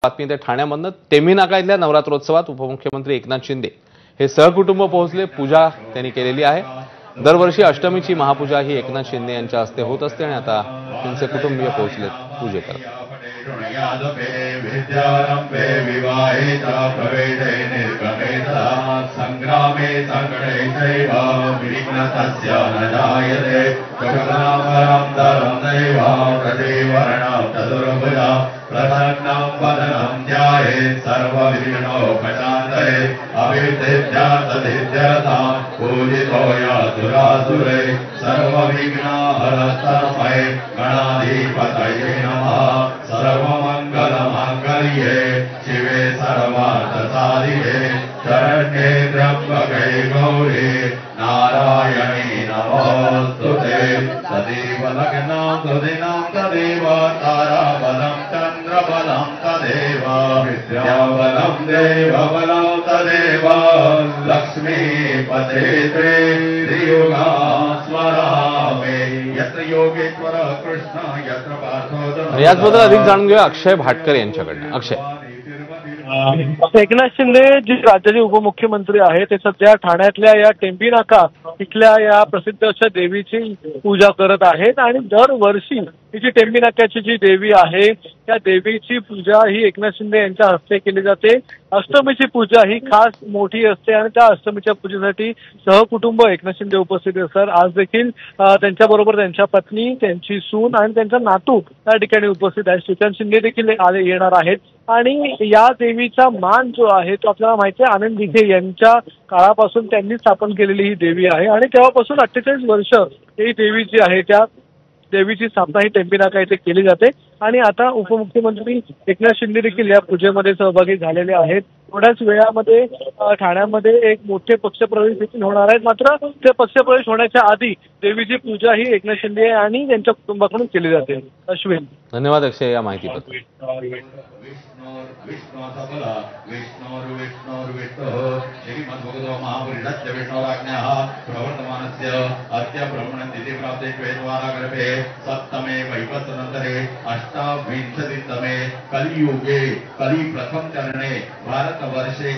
बातमी ते ठाण्यामधनं तेमी नाका इथल्या नवरात्रोत्सवात उपमुख्यमंत्री एकनाथ शिंदे हे सहकुटुंब पोहोचले। पूजा त्यांनी केलेली आहे। दरवर्षी अष्टमीची महापूजा ही एकनाथ शिंदे यांच्या हस्ते होत असते आणि आता त्यांचे कुटुंबीय पोहोचलेत पूजेकरता। संग्रामे संकटैः विघ्नतस्य न जायते शुक्लांबरं धरं दैवं प्रतिवर्णं चतुर्भुजा प्रसन्नं वदनं ध्यायेत् सर्वविघ्नोपशान्तये अभिसिद्ध्यर्थसिद्ध्यर्थं पूजितो यासुरासुरे सर्वविघ्नहरस्तमये गणाधिपतये नमः। सर्वमङ्गलमाङ्गल्ये शिवे सर्वार्थसाधिके शरण्ये त्र्यम्बके गौरी नारायणी नमोस्तुते। तदेव लग्नं सुदिनं तदेव ताराबलं चन्द्रबलं तदेव विद्याबलं देवबलं तदेव लक्ष्मीपते त्रियुगा स्मरामि यत्र योगेश्वर कृष्ण यत्र पार्थो। याचबद्दल अधिक जाणून घेऊया अक्षय भाटकर यांच्याकडनं। अक्षय, एकनाथ शिंदे जे राज्याचे उपमुख्यमंत्री आहेत ते सध्या ठाण्यातल्या या टेंबी नाका इथल्या या प्रसिद्ध अशा देवीची पूजा करत आहेत आणि दरवर्षी ही जी टेंबी नाक्याची जी देवी आहे त्या देवीची पूजा ही एकनाथ शिंदे यांच्या हस्ते केली जाते। अष्टमीची पूजा ही खास मोठी असते आणि त्या अष्टमीच्या पूजेसाठी सहकुटुंब एकनाथ शिंदे उपस्थित असतात। आज देखील त्यांच्याबरोबर त्यांच्या पत्नी, त्यांची सून आणि त्यांचा नातू त्या ठिकाणी उपस्थित आहे। श्रीकांत शिंदे देखील येणार आहेत आणि या देवीचा मान जो आहे तो आपल्याला माहिती आहे आनंद दिघे यांच्या काळापासून त्यांनी स्थापन केलेली ही देवी आहे आणि तेव्हापासून 48 वर्ष ही देवी जी आहे त्या देवीची स्थापना ही टेंबी नाका इथे केली जाते आणि आता उपमुख्यमंत्री एकनाथ शिंदे देखील या पूजेमध्ये सहभागी झालेले आहेत। थोड्याच वेळामध्ये ठाण्यामध्ये एक मोठे पक्षप्रवेश देखील होणार आहेत। मात्र ते पक्षप्रवेश होण्याच्या आधी देवीची पूजा ही एकनाथ शिंदे आणि त्यांच्या कुटुंबाकडून केली जाते। अश्विन, धन्यवाद अक्षय या माहितीबद्दल। सप्तमे वैवस्वतंत्रे अष्टाविंशतितमे कलियुगे कलि प्रथम चरणे भारतवर्षे